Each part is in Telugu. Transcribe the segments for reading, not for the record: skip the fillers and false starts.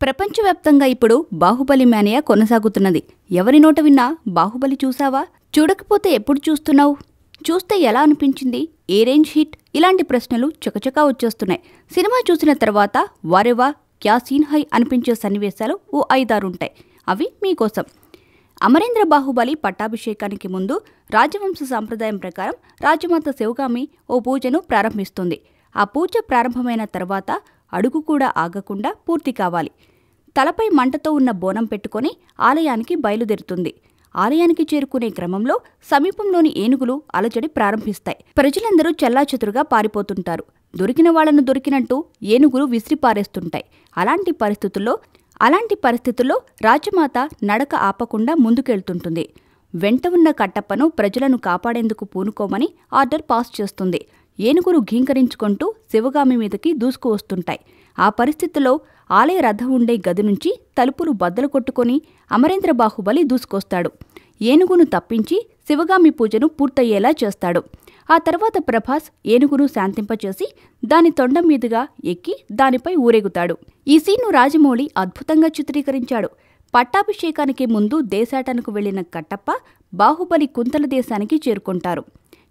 ప్రపంచవ్యాప్తంగా ఇప్పుడు బాహుబలి మేనియా కొనసాగుతున్నది. ఎవరి నోట విన్నా బాహుబలి చూసావా, చూడకపోతే ఎప్పుడు చూస్తున్నావు, చూస్తే ఎలా అనిపించింది, ఏ రేంజ్ హిట్, ఇలాంటి ప్రశ్నలు చకచకా వచ్చేస్తున్నాయి. సినిమా చూసిన తర్వాత వారేవా క్యా సీన్ హై అనిపించే సన్నివేశాలు ఓ 5-6 ఉంటాయి. అవి మీకోసం. అమరేంద్ర బాహుబలి పట్టాభిషేకానికి ముందు రాజవంశ సాంప్రదాయం ప్రకారం రాజమాత శివగామి ఓ పూజను ప్రారంభిస్తుంది. ఆ పూజ ప్రారంభమైన తర్వాత అడుగు కూడా ఆగకుండా పూర్తి కావాలి. తలపై మంటతో ఉన్న బోనం పెట్టుకొని ఆలయానికి బయలుదేరుతుంది. ఆలయానికి చేరుకునే క్రమంలో సమీపంలోని ఏనుగులు అలజడి ప్రారంభిస్తాయి. ప్రజలందరూ చెల్లాచెదురుగా పారిపోతుంటారు. దొరికిన వాళ్లను దొరికినట్టు ఏనుగులు విసిరిపారేస్తుంటాయి. అలాంటి పరిస్థితుల్లో రాజమాత నడక ఆపకుండా ముందుకెళ్తుంటుంది. వెంట ఉన్న కట్టప్పను ప్రజలను కాపాడేందుకు పూనుకోమని ఆర్డర్ పాస్ చేస్తుంది. ఏనుగులు ఘీంకరించుకుంటూ శివగామి మీదకి దూసుకు వస్తుంటాయి. ఆ పరిస్థితుల్లో ఆలయ రథం ఉండే గది నుంచి తలుపులు బద్దలు కొట్టుకొని అమరేంద్ర బాహుబలి దూసుకొస్తాడు. ఏనుగును తప్పించి శివగామి పూజను పూర్తయ్యేలా చేస్తాడు. ఆ తర్వాత ప్రభాస్ ఏనుగును శాంతింపచేసి దాని తొండం మీదుగా ఎక్కి దానిపై ఊరేగుతాడు. ఈ సీన్ను రాజమౌళి అద్భుతంగా చిత్రీకరించాడు. పట్టాభిషేకానికి ముందు దేశాటనకు వెళ్లిన కట్టప్ప బాహుబలి కుంతల దేశానికి చేరుకుంటారు.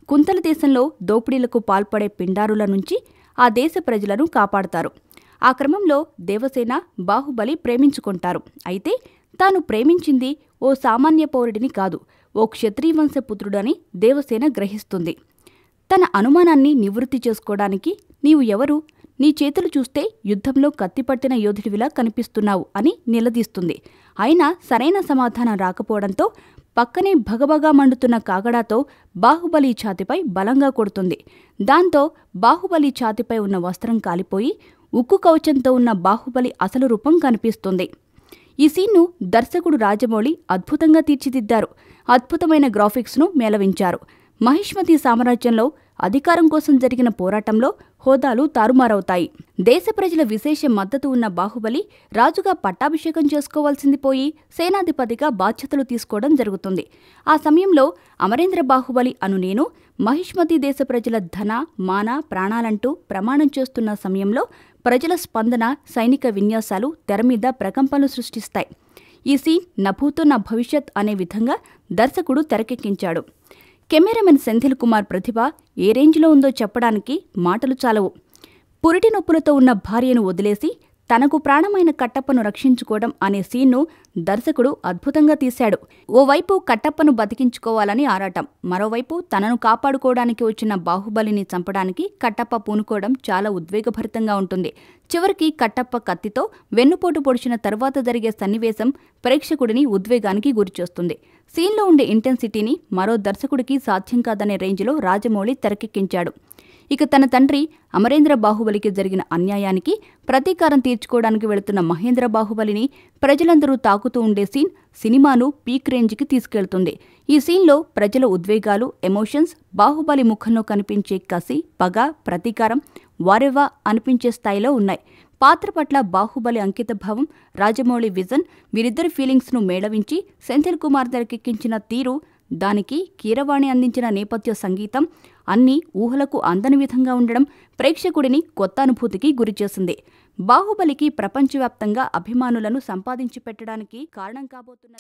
కుంతల దేశంలో దోపిడీలకు పాల్పడే పిండారుల నుంచి ఆ దేశ ప్రజలను కాపాడతారు. ఆ క్రమంలో దేవసేన, బాహుబలి ప్రేమించుకుంటారు. అయితే తాను ప్రేమించింది ఓ సామాన్య పౌరుడిని కాదు, ఓ క్షత్రియవంశపుత్రుడని దేవసేన గ్రహిస్తుంది. తన అనుమానాన్ని నివృత్తి చేసుకోవడానికి నీవు ఎవరు, నీ చేతులు చూస్తే యుద్ధంలో కత్తిపట్టిన యోధుడివిలా కనిపిస్తున్నావు అని నిలదీస్తుంది. అయినా సరైన సమాధానం రాకపోవడంతో పక్కనే భగభగా మండుతున్న కాగడాతో బాహుబలి ఛాతిపై బలంగా కొడుతుంది. దాంతో బాహుబలి ఛాతిపై ఉన్న వస్త్రం కాలిపోయి ఉక్కు కవచంతో ఉన్న బాహుబలి అసలు రూపం కనిపిస్తుంది. ఈ సీన్ను దర్శకుడు రాజమౌళి అద్భుతంగా తీర్చిదిద్దారు. అద్భుతమైన గ్రాఫిక్స్ను మేళవించారు. మహిష్మతి సామ్రాజ్యంలో అధికారం కోసం జరిగిన పోరాటంలో హోదాలు తారుమారవుతాయి. దేశ ప్రజల విశేష మద్దతు ఉన్న బాహుబలి రాజుగా పట్టాభిషేకం చేసుకోవాల్సింది పోయి సేనాధిపతిగా బాధ్యతలు తీసుకోవడం జరుగుతుంది. ఆ సమయంలో అమరేంద్ర బాహుబలి అను నేను మహిష్మతి దేశ ప్రజల ధన, మాన, ప్రాణాలంటూ ప్రమాణం చేస్తున్న సమయంలో ప్రజల స్పందన, సైనిక విన్యాసాలు తెరమీద ప్రకంపనలు సృష్టిస్తాయి. ఈ సీన్ నభూతో నా భవిష్యత్ అనే విధంగా దర్శకుడు తెరకెక్కించాడు. కెమెరామెన్ సెంథిల్ కుమార్ ప్రతిభ ఏ రేంజ్లో ఉందో చెప్పడానికి మాటలు చాలవు. పురిటి నొప్పులతో ఉన్న భార్యను వదిలేసి తనకు ప్రాణమైన కట్టప్పను రక్షించుకోవడం అనే సీన్ను దర్శకుడు అద్భుతంగా తీశాడు. ఓవైపు కట్టప్పను బతికించుకోవాలని ఆరాటం, మరోవైపు తనను కాపాడుకోవడానికి వచ్చిన బాహుబలిని చంపడానికి కట్టప్ప పూనుకోవడం చాలా ఉద్వేగభరితంగా ఉంటుంది. చివరికి కట్టప్ప కత్తితో వెన్నుపోటు పొడిచిన తర్వాత జరిగే సన్నివేశం ప్రేక్షకుడిని ఉద్వేగానికి గురిచేస్తుంది. సీన్లో ఉండే ఇంటెన్సిటీని మరో దర్శకుడికి సాధ్యం కాదనే రేంజ్లో రాజమౌళి తెరకెక్కించాడు. ఇక తన తండ్రి అమరేంద్ర బాహుబలికి జరిగిన అన్యాయానికి ప్రతీకారం తీర్చుకోవడానికి వెళుతున్న మహేంద్ర బాహుబలిని ప్రజలందరూ తాకుతూ ఉండే సీన్ సినిమాను పీక్ రేంజ్కి తీసుకెళ్తుంది. ఈ సీన్లో ప్రజల ఉద్వేగాలు, ఎమోషన్స్, బాహుబలి ముఖంలో కనిపించే కసి, పగ, ప్రతీకారం వారెవా అనిపించే స్థాయిలో ఉన్నాయి. పాత్ర పట్ల బాహుబలి అంకితభావం, రాజమౌళి విజన్, వీరిద్దరి ఫీలింగ్స్ను మేళవించి సెంథిల్ కుమార్ తెరకెక్కించిన తీరు, దానికి కీరవాణి అందించిన నేపథ్య సంగీతం అన్నీ ఊహలకు అందని విధంగా ఉండడం ప్రేక్షకుడిని కొత్త అనుభూతికి గురిచేసింది. బాహుబలికి ప్రపంచవ్యాప్తంగా అభిమానులను సంపాదించి పెట్టడానికి కారణం కాబోతున్న